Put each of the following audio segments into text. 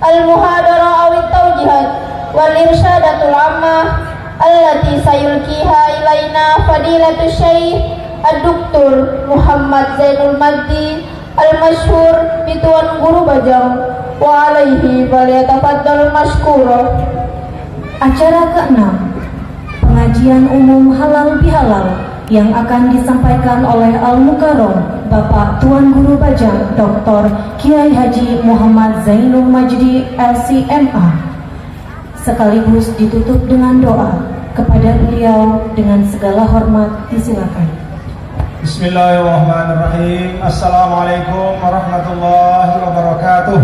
al-muhadara awit tawjihat wal irsyadatul ammah allati sayulkiha ilaina fadilatu syekh ad-doktor Muhammad Zainul Maddi al-masyhur Bituan Guru Bajang wa alaihi falyatafaddal mashkura. Acara ke-6, pengajian umum halal bihalal yang akan disampaikan oleh Al-Mukarram Bapak Tuan Guru Bajang Dr. Kiai Haji Muhammad Zainul Majdi LCMA, sekaligus ditutup dengan doa. Kepada beliau dengan segala hormat disilakan. Bismillahirrahmanirrahim. Assalamualaikum warahmatullahi wabarakatuh.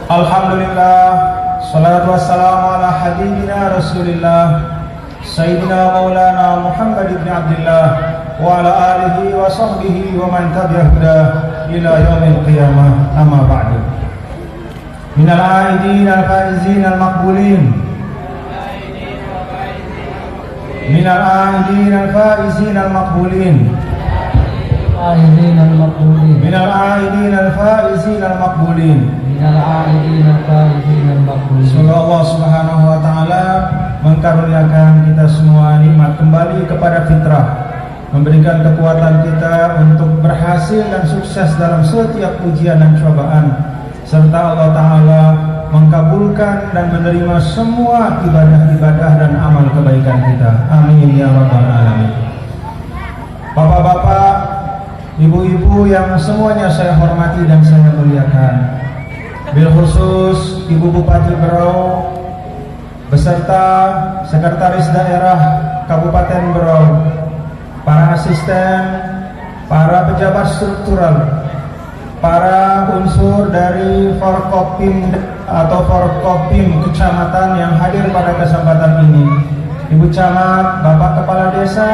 Alhamdulillah, salatu wassalamu ala habibina Rasulillah Sayyidina Maulana Muhammad ibn Abdullah wa ala alihi wa sahbihi wa man tabi'ahuda ila yaumil qiyamah, amma ba'du. Minal aidin al-faizin al-maqbulin, minal aidin al-faizin al-maqbulin, minal aidin al-faizin al-maqbulin. Semoga Allah Subhanahu wa taala mengkaruniakan kita semua nikmat kembali kepada fitrah, memberikan kekuatan kita untuk berhasil dan sukses dalam setiap ujian dan cobaan, serta Allah taala mengkabulkan dan menerima semua ibadah-ibadah dan amal kebaikan kita. Amin ya rabbal alamin. Bapak-bapak, ibu-ibu yang semuanya saya hormati dan saya muliakan, bil khusus Ibu Bupati Berau beserta Sekretaris Daerah Kabupaten Berau, para asisten, para pejabat struktural, para unsur dari Forkopim atau Forkopim kecamatan yang hadir pada kesempatan ini, Ibu Camat, Bapak Kepala Desa,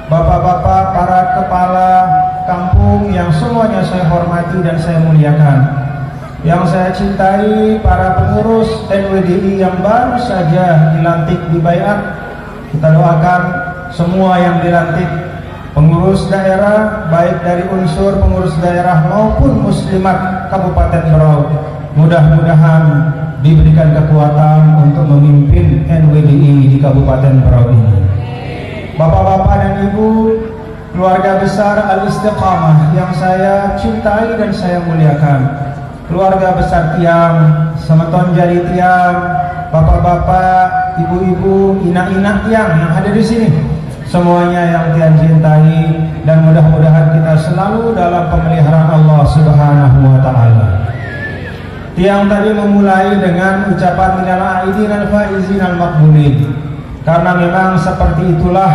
Bapak-bapak, para kepala kampung yang semuanya saya hormati dan saya muliakan. Yang saya cintai para pengurus NWDI yang baru saja dilantik di Baiat. Kita doakan semua yang dilantik, pengurus daerah, baik dari unsur pengurus daerah maupun muslimat Kabupaten Berau, mudah-mudahan diberikan kekuatan untuk memimpin NWDI di Kabupaten Berau ini. Bapak-bapak dan ibu, keluarga besar Al-Istiqamah yang saya cintai dan saya muliakan, keluarga besar Tiang, Semeton Jari Tiang, bapak-bapak, ibu-ibu, inak-inak Tiang yang hadir di sini, semuanya yang Tiang cintai, dan mudah-mudahan kita selalu dalam pemeliharaan Allah Subhanahu wa taala. Tiang tadi memulai dengan ucapan minal aidin al-faizin al-maqbulin, karena memang seperti itulah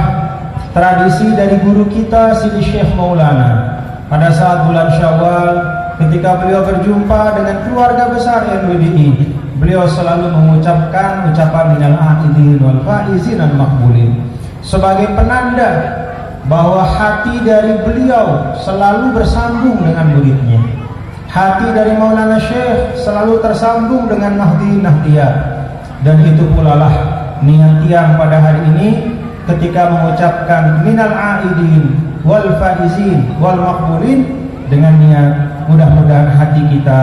tradisi dari guru kita Sidi Syekh Maulana. Pada saat bulan Syawal, ketika beliau berjumpa dengan keluarga besar NWDI, beliau selalu mengucapkan ucapan minal aidin wal faizin al maqbulin sebagai penanda bahwa hati dari beliau selalu bersambung dengan muridnya. Hati dari Maulana Syekh selalu tersambung dengan Nahdi-Nahdiyah, dan itu pula lah niat Tiang pada hari ini ketika mengucapkan minal aidin wal faizin wal maqbulin, dengan niat mudah-mudahan hati kita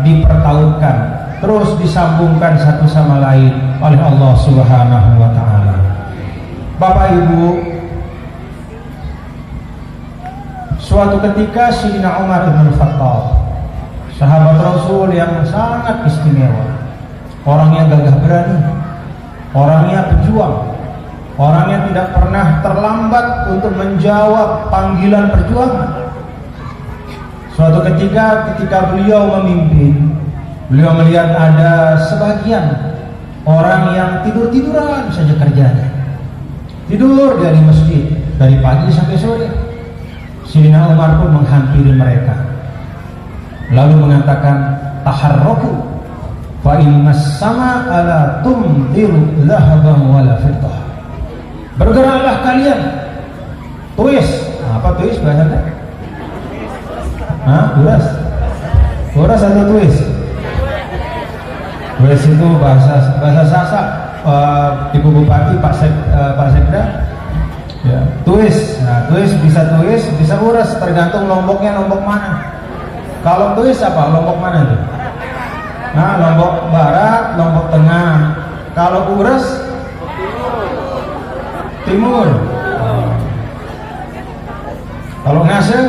dipertautkan, terus disambungkan satu sama lain oleh Allah Subhanahu wa taala. Bapak Ibu, suatu ketika Sayyidina Umar bin Khattab, sahabat Rasul yang sangat istimewa, orangnya gagah berani, orangnya pejuang, orangnya tidak pernah terlambat untuk menjawab panggilan perjuangan. Suatu ketika beliau memimpin, beliau melihat ada sebagian orang yang tidur-tiduran saja kerjanya. Tidur dari masjid dari pagi sampai sore. Sayyidina Umar pun menghampiri mereka, lalu mengatakan, taharraku fa innas sama ala tumtiru dhahaban wala fiddah. Bergeraklah kalian. Tuis. Apa tuis bahasanya? Uras? Uras atau tuis? Tuis itu bahasa Sasak, Ibu Bupati, Pak Sekda. Ya, tuis. Nah, tuis bisa uras, tergantung lomboknya lombok mana. Kalau tuis apa? Lombok mana itu? Nah, Lombok Barat, Lombok Tengah. Kalau Ures Timur. Kalau Ngase?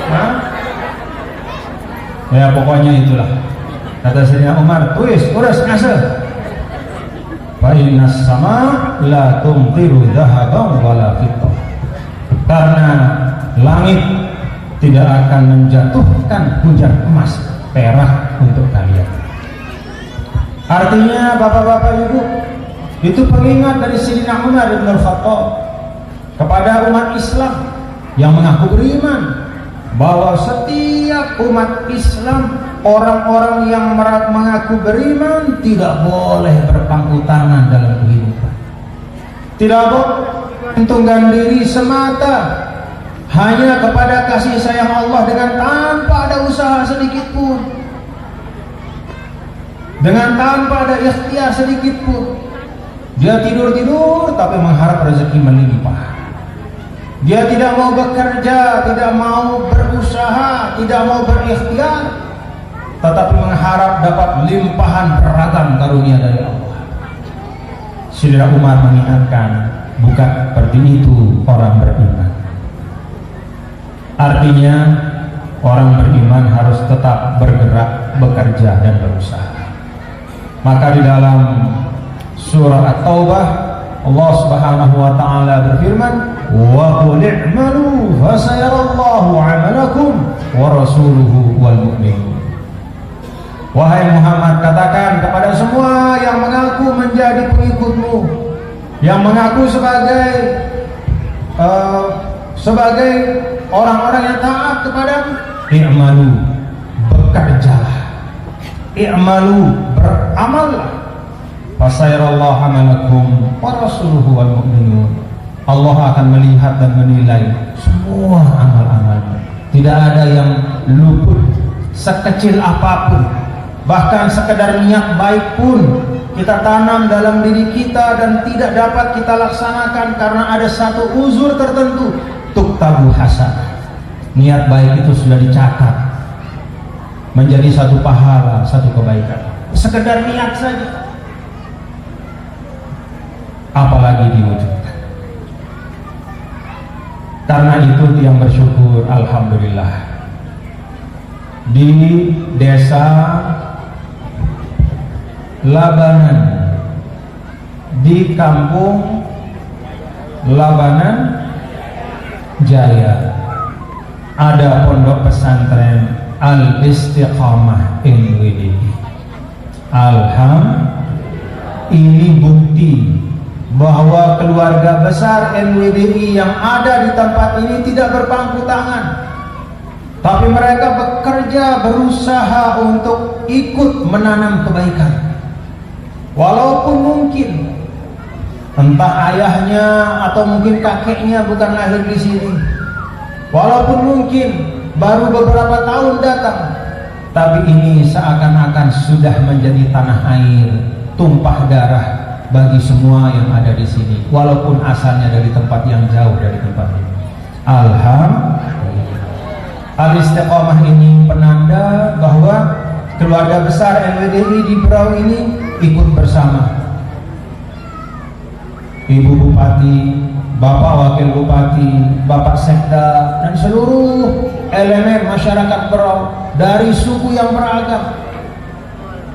Nah, ya pokoknya itulah. Kata Sayyidina Umar, tuis, Ures, Ngase. Fa innas sama la tumtiru dhahaban wala fiddah. Karena langit tidak akan menjatuhkan hujan emas perak untuk kalian. Artinya bapak-bapak ibu, itu pengingat dari Sayyidina Umar bin Al-Khattab kepada umat Islam yang mengaku beriman, bahwa setiap umat Islam, orang-orang yang mengaku beriman tidak boleh berpangku tangan dalam kehidupan, tidak boleh menggantungkan diri semata hanya kepada kasih sayang Allah dengan tanpa ada usaha sedikit pun, dengan tanpa ada ikhtiar sedikit pun. Dia tidur-tidur tapi mengharap rezeki melimpah. Dia tidak mau bekerja, tidak mau berusaha, tidak mau berikhtiar, tetapi mengharap dapat limpahan beragam karunia dari Allah. Sayyidina Umar mengingatkan, bukan seperti itu orang beriman. Artinya orang beriman harus tetap bergerak, bekerja dan berusaha. Maka di dalam surah At-Taubah Allah Subhanahu wa taala berfirman, "Wa qul i'malu fasayarallahu 'amalakum wa rasuluhu wal mu'minun." Wahai Muhammad, katakan kepada semua yang mengaku menjadi pengikutmu, yang mengaku sebagai orang-orang yang taat kepadamu, i'malu, bekerjalah, i'malu, beramallah, fasayarallahu amalakum wa rasuluhu wal mu'minun. Allah akan melihat dan menilai semua amal-amalmu. Tidak ada yang luput, sekecil apapun, bahkan sekedar niat baik pun kita tanam dalam diri kita dan tidak dapat kita laksanakan karena ada satu uzur tertentu, tuktabu hasanah. Niat baik itu sudah dicatat menjadi satu pahala, satu kebaikan. Sekedar niat saja, apalagi diwujudkan. Karena itu yang bersyukur, alhamdulillah, di desa Labanan, di kampung Labanan Jaya, ada pondok pesantren Al-Istiqamah NWDI. Alhamdulillah, ini bukti bahwa keluarga besar NWDI yang ada di tempat ini tidak berpangku tangan, tapi mereka bekerja, berusaha untuk ikut menanam kebaikan. Walaupun mungkin entah ayahnya atau mungkin kakeknya bukan lahir di sini, walaupun mungkin baru beberapa tahun datang, tapi ini seakan-akan sudah menjadi tanah air, tumpah darah bagi semua yang ada di sini, walaupun asalnya dari tempat yang jauh dari tempat ini. Alhamdulillah, Al-Istiqamah ini penanda bahwa keluarga besar NWDI di Berau ini ikut bersama. Ibu Bupati, Bapak Wakil Bupati, Bapak Sekda, dan seluruh elemen masyarakat Berau dari suku yang beragam,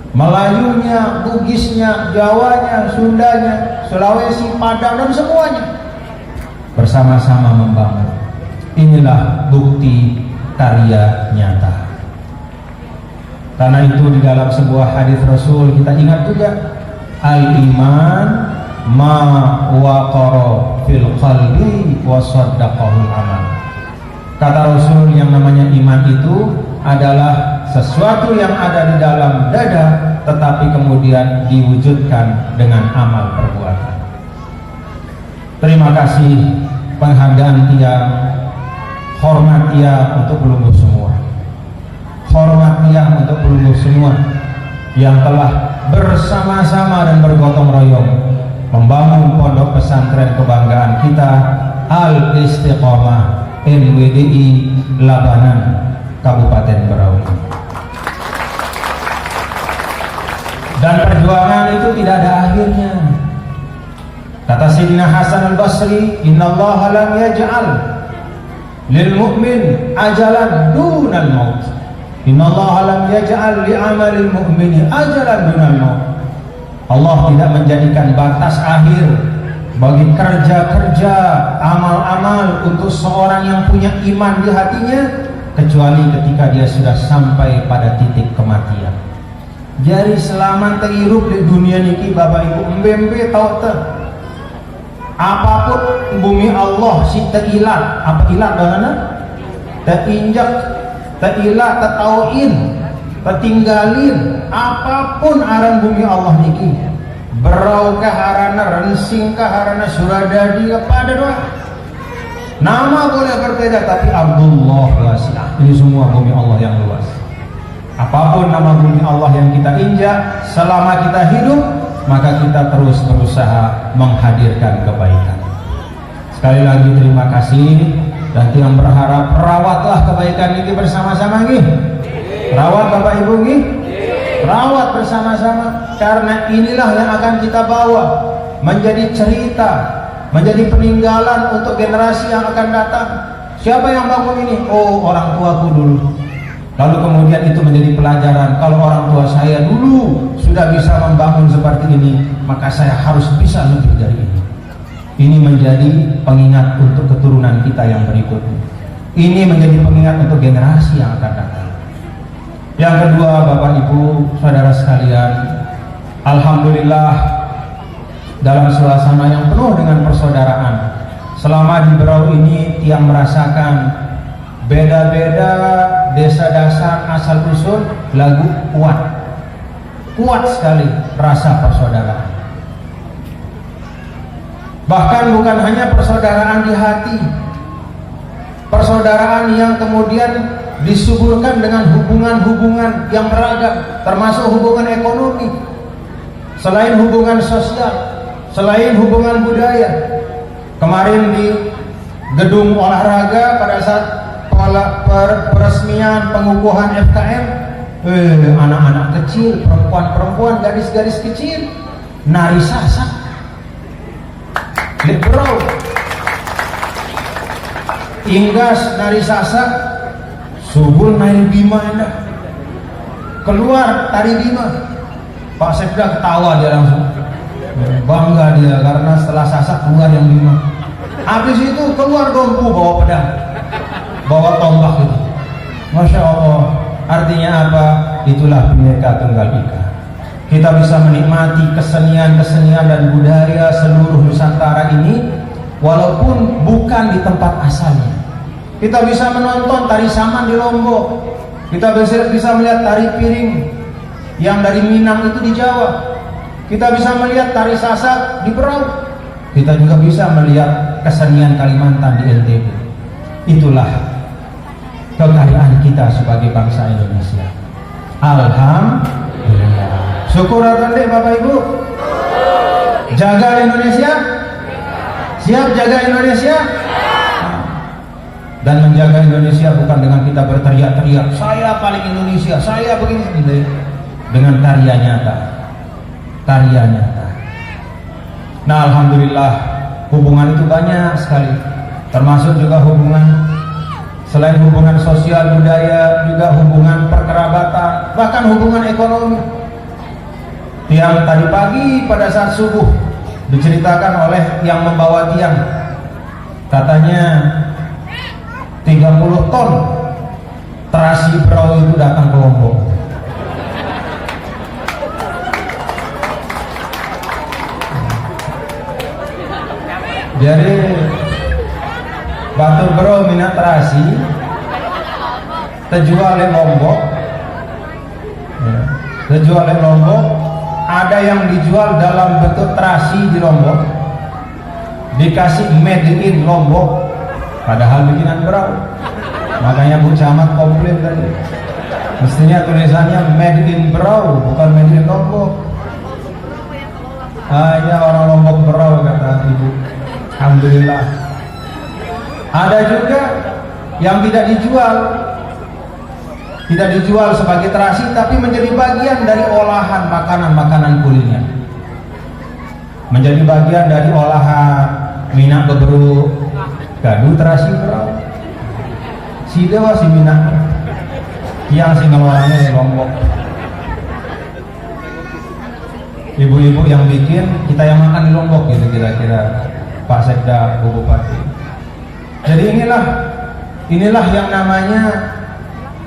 Melayunya, Bugisnya, Jawanya, Sundanya, Sulawesi, Padang, dan semuanya bersama-sama membangun. Inilah bukti karya nyata. Karena itu di dalam sebuah hadis Rasul kita ingat juga, al-iman ma waqara fil qalbi wa saddaqahul amal. Kata Rasul, yang namanya iman itu adalah sesuatu yang ada di dalam dada tetapi kemudian diwujudkan dengan amal perbuatan. Terima kasih, penghargaan tiang, hormat tiang untuk pelungguh semua, hormat tiang untuk pelungguh semua yang telah bersama-sama dan bergotong royong membangun pondok pesantren kebanggaan kita, Al-Istiqamah NWDI Labanan. Kabupaten Berau. Dan perjuangan itu tidak ada akhirnya. Kata Sayyidina Hasan al-Basri, innallaha lam yaj'al lil mu'min ajalan dunal maut. Innallaha lam yaj'al li amalil mu'mini ajalan dunal maut. Allah tidak menjadikan batas akhir bagi kerja-kerja amal-amal untuk seorang yang punya iman di hatinya, kecuali ketika dia sudah sampai pada titik kematian. Jadi selama terhirup di dunia niki Bapak Ibu mbembe tau teh apapun bumi Allah si teilat, apa ilat bagaimana? Teinjak, teilat, tetauin, tetinggalin, apapun aran bumi Allah niki. Berau kah harana, rensing kah harana, Suradadi kepada doa. Nama boleh berbeda, tapi Abdullah wasi'ah. Ini semua bumi Allah yang luas. Apapun nama bumi Allah yang kita injak, selama kita hidup, maka kita terus berusaha menghadirkan kebaikan. Sekali lagi terima kasih, dan yang berharap rawatlah kebaikan ini bersama-sama nih. Rawat Bapak Ibu nih, rawat bersama-sama, karena inilah yang akan kita bawa menjadi cerita, menjadi peninggalan untuk generasi yang akan datang. Siapa yang bangun ini? Oh, orang tuaku dulu. Lalu kemudian itu menjadi pelajaran, kalau orang tua saya dulu sudah bisa membangun seperti ini, maka saya harus bisa lebih dari ini. Ini menjadi pengingat untuk keturunan kita yang berikutnya. Ini menjadi pengingat untuk generasi yang akan datang. Yang kedua, Bapak Ibu, saudara sekalian, alhamdulillah dalam suasana yang penuh dengan persaudaraan. Selama di Berau ini tiang merasakan beda-beda desa dasar asal usul lagu kuat sekali rasa persaudaraan. Bahkan bukan hanya persaudaraan di hati, persaudaraan yang kemudian disuburkan dengan hubungan-hubungan yang beragam, termasuk hubungan ekonomi, selain hubungan sosial, selain hubungan budaya. Kemarin di gedung olahraga pada saat peresmian pengukuhan FKM, anak-anak kecil, perempuan-perempuan, gadis-gadis kecil nari sasak di Berau, Inggas nari sasak, Subul nari bima, keluar tari bima. Pak Sekda ketawa, dia langsung bangga dia karena setelah sasak keluar yang bima. Habis itu keluar dompu bawa pedang, bawa tombak itu. Masya Allah. Artinya apa? Itulah Bhinneka Tunggal Ika. Kita bisa menikmati kesenian-kesenian dan budaya seluruh Nusantara ini walaupun bukan di tempat asalnya. Kita bisa menonton tari saman di Lombok, kita bisa melihat tari piring yang dari Minang itu di Jawa, kita bisa melihat tari sasak di Berau, kita juga bisa melihat kesenian Kalimantan di NTB. Itulah kekayaan kita sebagai bangsa Indonesia. Alhamdulillah. Syukur deh Bapak Ibu. Jaga Indonesia. Siap jaga Indonesia. Dan menjaga Indonesia bukan dengan kita berteriak-teriak, saya paling Indonesia, saya begini, dengan karya nyata. Karya nyata. Nah, alhamdulillah hubungan itu banyak sekali, termasuk juga hubungan selain hubungan sosial budaya, juga hubungan perkerabatan, bahkan hubungan ekonomi. Yang tadi pagi pada saat subuh diceritakan oleh yang membawa tiang, katanya 30 ton terasi Berau itu datang ke Lombok. Jadi batu Berau minat terasi terjual di Lombok, terjual di Lombok. Ada yang dijual dalam bentuk terasi di Lombok, dikasih made in Lombok, padahal bikinan Berau. Makanya Bu Camat komplain tadi, mestinya tulisannya made in Berau, bukan made in Lombok. Ya orang Lombok Berau, kata Ibu. Alhamdulillah. Ada juga yang tidak dijual, tidak dijual sebagai terasi, tapi menjadi bagian dari olahan makanan-makanan kuliner, menjadi bagian dari olahan minak beberuk, gaduh terasi berau, si dewa si minak, yang si ngelolanya di Lombok. Ibu-ibu yang bikin, kita yang makan di Lombok gitu kira-kira, Pak Sekda, Bu Bupati. Jadi inilah yang namanya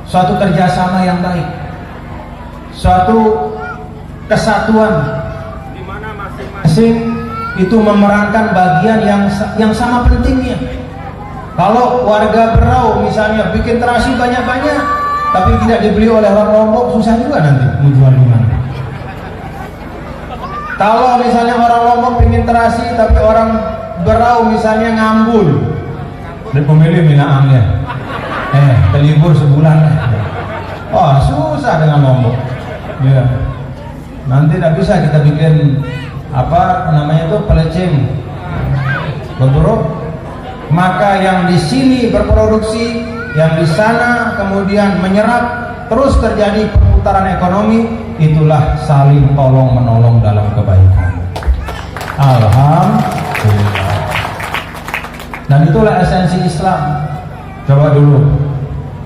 suatu kerjasama yang baik, suatu kesatuan di mana masing-masing itu memerankan bagian yang sama pentingnya. Kalau warga Berau misalnya bikin terasi banyak-banyak, tapi tidak dibeli oleh orang Lombok, susah juga nanti mau jual di mana. Kalau misalnya orang Lombok ingin terasi, tapi orang Berau misalnya ngambul, dan pemilih minaangnya, kelibur sebulan, oh susah dengan Lombok. Ya. Nanti tidak bisa kita bikin apa namanya itu pelecing, beberapa. Maka yang di sini berproduksi, yang di sana kemudian menyerap, terus terjadi perputaran ekonomi. Itulah saling tolong menolong dalam kebaikan. Alhamdulillah. Dan itulah esensi Islam. Coba dulu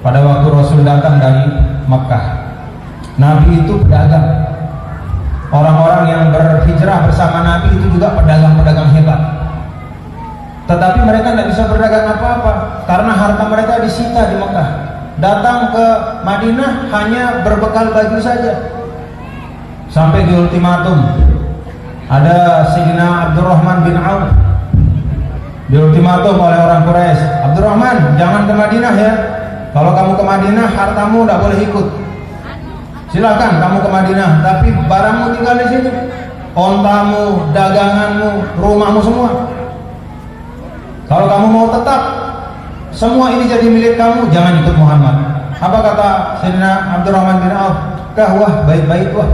pada waktu Rasul datang dari Mekah, Nabi itu pedagang. Orang-orang yang berhijrah bersama Nabi itu juga pedagang-pedagang hebat. Tetapi mereka tidak bisa berdagang apa-apa karena harta mereka disita di Mekah. Datang ke Madinah hanya berbekal baju saja. Sampai di ultimatum, ada Sayyidina Abdurrahman bin Auf di ultimatum oleh orang Quraisy, Abdurrahman jangan ke Madinah ya, kalau kamu ke Madinah hartamu tidak boleh ikut, silakan kamu ke Madinah, tapi barangmu tinggal di sini, ontamu, daganganmu, rumahmu semua. Kalau kamu mau tetap semua ini jadi milik kamu, jangan ikut Muhammad. Apa kata Sayyidina Abdurrahman bin Auf? Wah baik-baik wah,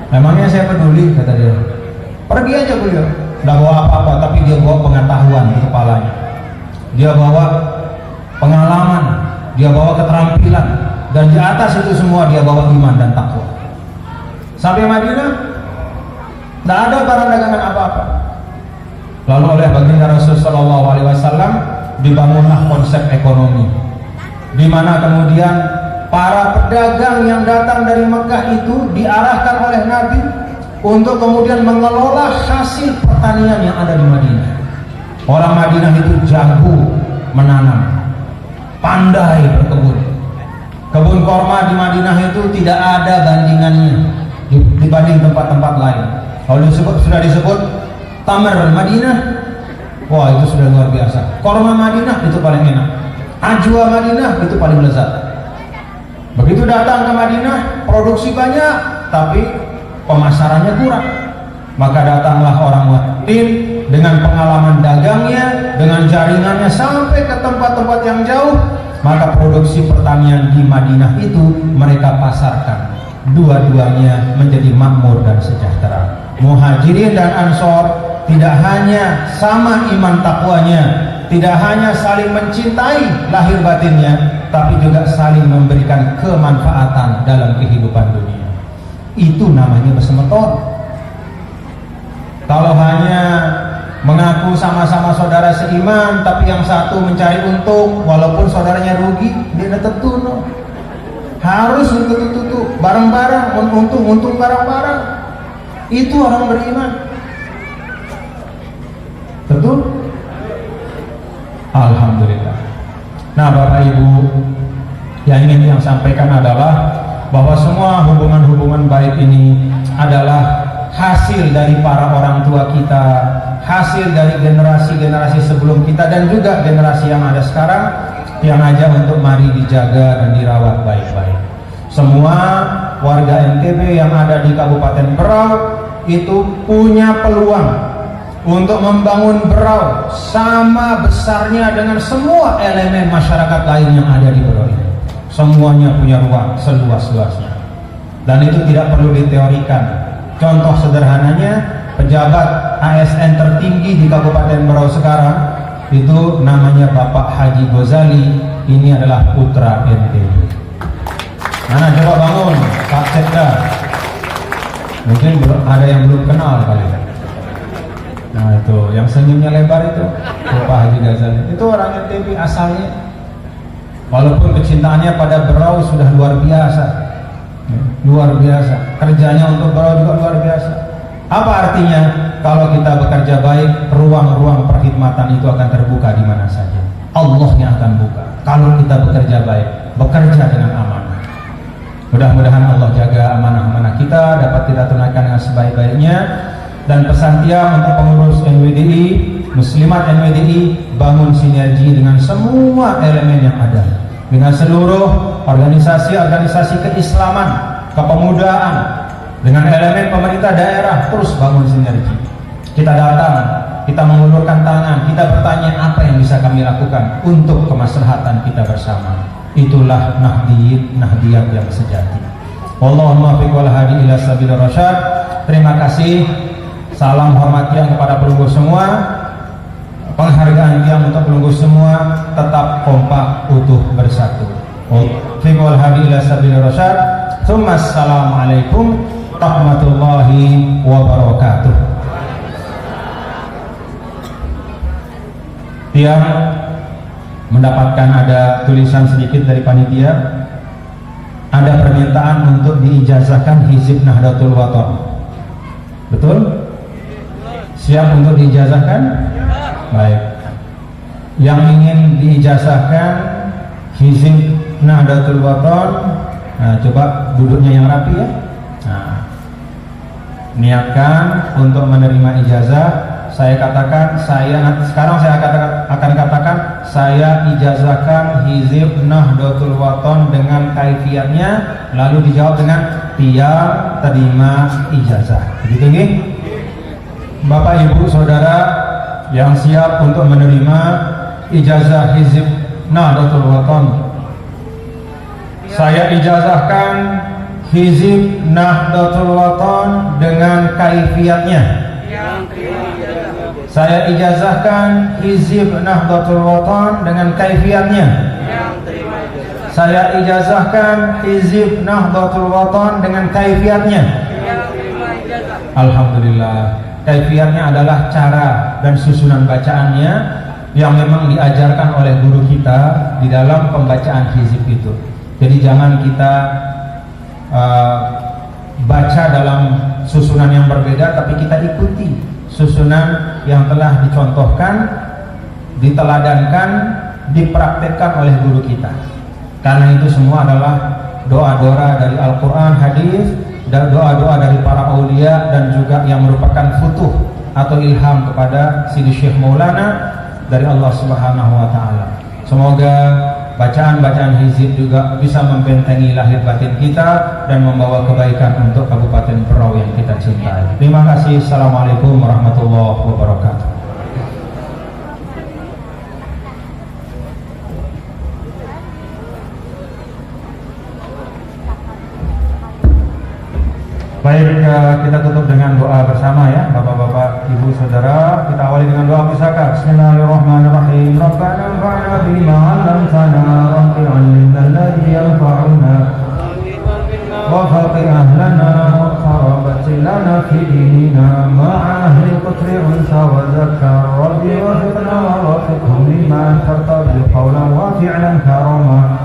memangnya saya peduli, kata dia. Pergi aja beliau, tidak bawa apa-apa, tapi dia bawa pengetahuan di kepalanya, dia bawa pengalaman, dia bawa keterampilan, dan di atas itu semua dia bawa iman dan takwa. Sampai Madinah tidak ada barang dagangan apa-apa. Lalu oleh baginda Rasulullah SAW dibangunlah konsep ekonomi, di mana kemudian para pedagang yang datang dari Mekah itu diarahkan oleh Nabi untuk kemudian mengelola hasil pertanian yang ada di Madinah. Orang Madinah itu jago menanam, pandai berkebun. Kebun korma di Madinah itu tidak ada bandingannya dibanding tempat-tempat lain. Kalau sudah disebut Tamar Madinah, wah itu sudah luar biasa. Korma Madinah itu paling enak, ajwa Madinah itu paling lezat. Begitu datang ke Madinah, produksi banyak, tapi pemasarannya kurang. Maka datanglah orang Madinah dengan pengalaman dagangnya, dengan jaringannya sampai ke tempat-tempat yang jauh. Maka produksi pertanian di Madinah itu mereka pasarkan. Dua-duanya menjadi makmur dan sejahtera. Muhajirin dan Ansor tidak hanya sama iman takwanya, tidak hanya saling mencintai lahir batinnya, tapi juga saling memberikan kemanfaatan dalam kehidupan dunia. Itu namanya bersemeton. Kalau hanya mengaku sama-sama saudara seiman, tapi yang satu mencari untung, walaupun saudaranya rugi, dia tentu no. Harus untuk bareng-bareng, untung bareng-bareng. Itu orang beriman. Betul? Alhamdulillah. Nah Bapak Ibu, yang ingin yang sampaikan adalah bahwa semua hubungan-hubungan baik ini adalah hasil dari para orang tua kita, hasil dari generasi-generasi sebelum kita, dan juga generasi yang ada sekarang, yang aja untuk mari dijaga dan dirawat baik-baik. Semua warga NTB yang ada di Kabupaten Berau itu punya peluang untuk membangun Berau sama besarnya dengan semua elemen masyarakat lain yang ada di Berau ini. Semuanya punya ruang seluas-luasnya, dan itu tidak perlu diteorikan. Contoh sederhananya, pejabat ASN tertinggi di Kabupaten Berau sekarang itu namanya Bapak Haji Ghazali. Ini adalah putra NTB. Mana coba bangun, Pak Sekda. Mungkin ada yang belum kenal kali. Nah itu, yang senyumnya lebar itu, Bapak Haji Ghazali. Itu orang NTB asalnya. Walaupun kecintaannya pada Berau sudah luar biasa, luar biasa. Kerjanya untuk Berau juga luar biasa. Apa artinya? Kalau kita bekerja baik, ruang-ruang perkhidmatan itu akan terbuka di mana saja. Allah yang akan buka. Kalau kita bekerja baik, bekerja dengan amanah. Mudah-mudahan Allah jaga amanah-amanah kita, dapat kita tunaikan dengan sebaik-baiknya. Dan pesan Tiang untuk pengurus NWDI, Muslimat NWDI, bangun sinergi dengan semua elemen yang ada, dengan seluruh organisasi-organisasi keislaman, kepemudaan, dengan elemen pemerintah daerah, terus bangun sinergi. Kita datang, kita mengulurkan tangan, kita bertanya apa yang bisa kami lakukan untuk kemaslahatan kita bersama. Itulah nahdiyat yang sejati. Wallahumma fiq wal hadi ila sabil rasyad. Terima kasih. Salam hormat Tiang kepada pelunggu semua. Penghargaan Tiang untuk pelunggu semua. Tetap kompak, utuh, bersatu. Fiq wal hadi ila sabil rasyad. Assalamualaikum warahmatullahi wabarakatuh. Tiang mendapatkan ada tulisan sedikit dari panitia, ada permintaan untuk diijazahkan Hizib Nahdlatul Wathon. Betul? Siap untuk diijazahkan? Baik. Yang ingin diijazahkan Hizib Nahdlatul Wathon, nah, coba duduknya yang rapi ya. Nah, niatkan untuk menerima ijazah. Saya katakan, sekarang saya akan katakan, saya ijazahkan Hizib Nahdlatul Wathon dengan kaifiatnya, lalu dijawab dengan Tiang terima ijazah. Begitu nggih? Bapak Ibu Saudara yang siap untuk menerima ijazah Hizib Nahdlatul Wathon, saya ijazahkan Hizib Nahdlatul Wathon dengan kaifiatnya. Saya ijazahkan Hizib Nahdlatul Wathon dengan kaifiatnya. Saya ijazahkan Hizib Nahdlatul Wathon dengan kaifiatnya. Alhamdulillah. Kaifiatnya adalah cara dan susunan bacaannya yang memang diajarkan oleh guru kita di dalam pembacaan hizib itu. Jadi jangan kita baca dalam susunan yang berbeda, tapi kita ikuti susunan yang telah dicontohkan, diteladankan, dipraktekkan oleh guru kita. Karena itu semua adalah doa-doa dari Al-Quran, hadis, dan doa-doa dari para aulia, dan juga yang merupakan futuh atau ilham kepada Sidi Syekh Maulana dari Allah Subhanahu wa Ta'ala. Semoga bacaan-bacaan hizib juga bisa membentengi lahir batin kita dan membawa kebaikan untuk Kabupaten Berau yang kita cintai. Terima kasih. Assalamualaikum warahmatullahi wabarakatuh. Baik, kita tutup dengan doa bersama ya, Bapak-bapak, Ibu, Saudara. Kita awali dengan doa pusaka. Bismillahirrahmanirrahim. Rabbana anfa'na bima 'allamtana wa 'allimna alladhi yanfa'una wa faqih ahlana wa qarabati lana fi dinina ma'a ahli qutri unsa wa zakar. Rabbi wafiqna wa wafiqhum lima tartabi qawlan wa fi'lan karama.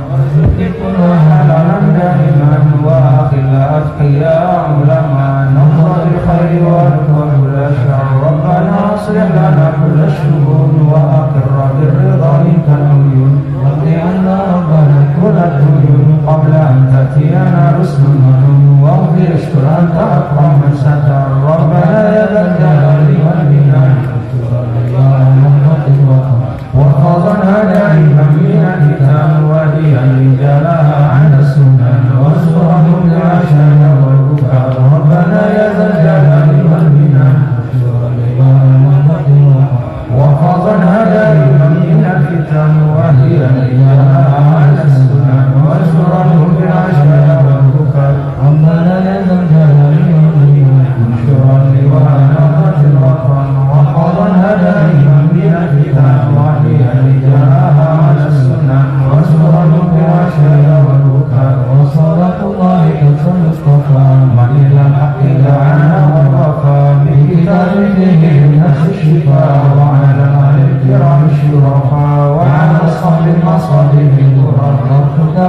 halalan daiman wa akhila atqiya ulama nafra bil khairi wa kulla syarr. Rabbana aslih lana kulla syuhun wa aqirra bir ridha minkal uyun waqdi anna rabbana kulla duyun qabla an tatiyana rusulun wa ghfir ashkur anta akram man satar. Rabbana ya dzal jalali wal ikram وَخَذَنَا دَائِمًا مِنَ الْإِثْمِ وَهِيًا رِجَالَهَا عَنْ السُّنَنِ وَانصُرْهُمْ بِالْعَشَاءِ وَالْبُكَاءِ. رَبَّنَا يَا ذَا الْجَلَالِ وَالْمِنَّةِ وَخَذَنَا دَائِمًا مِنَ الْإِثْمِ وَهِيًا رِجَالَهَا عَنْ السُّنَنِ وَانصُرْهُمْ بِالْعَشَاءِ وَالْبُكَاءِ. رَبَّنَا يَا ذَا الْجَلَالِ وَالْإِكْرَامِ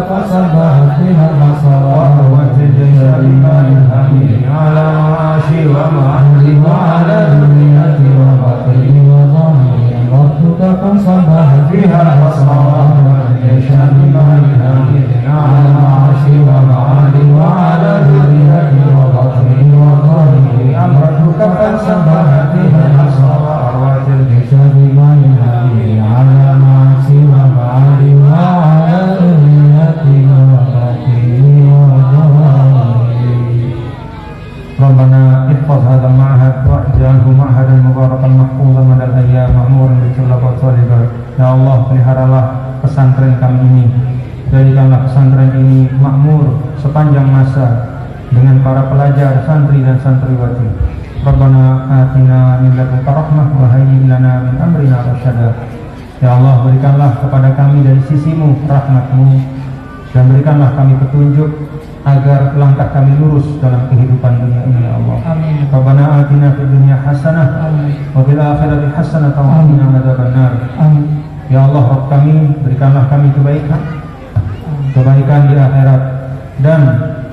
فسبحت بها الصلوات الجيش بمن الحمد على معاشي ومعهدي وعلى ذريتي وبطني وظهري أمرتك فسبحت بها الصلوات الجيش بمن الحمد على معاشي ومعهدي وعلى ذريتي وبطني وظهري أمرتك فسبحت بها الصلوات الجيش بمن الحمد على معاشي ومعهدي وعلى ذريتي وبطني وظهري. ربنا احفظ هذا المعهد واجعله معهدا مباركا محفوظا مدى الاyyam ma'muran bikulli salihah. Ya Allah, peliharalah pesantren kami ini, jadikanlah pesantren ini makmur sepanjang masa dengan para pelajar, santri dan santriwati. Rabbana atina min ladunka rahmah wa hayyi lana min amrina rasyada. Ya Allah, berikanlah kepada kami dari sisimu rahmatmu dan berikanlah kami petunjuk agar langkah kami lurus dalam kehidupan dunia ini, ya Allah. Amin. Rabbana atina fid dunya hasanah wa fil akhirati hasanah wa qina adzabannar. Amin. Ya Allah, Rabb kami, berikanlah kami kebaikan di akhirat dan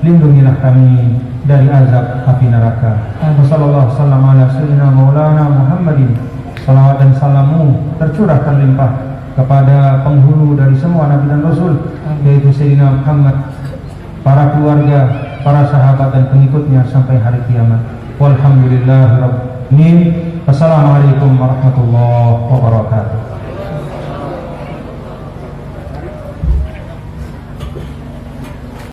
lindungilah kami dari azab api neraka. Wassallallahu wasallam ala sayyidina maulana Muhammadin. Salawat dan salammu tercurah terlimpah kepada penghulu dari semua nabi dan rasul, yaitu Sayyidina Muhammad, para keluarga, para sahabat dan pengikutnya sampai hari kiamat. Walhamdulillahirabbil alamin. Wassalamualaikum warahmatullahi wabarakatuh.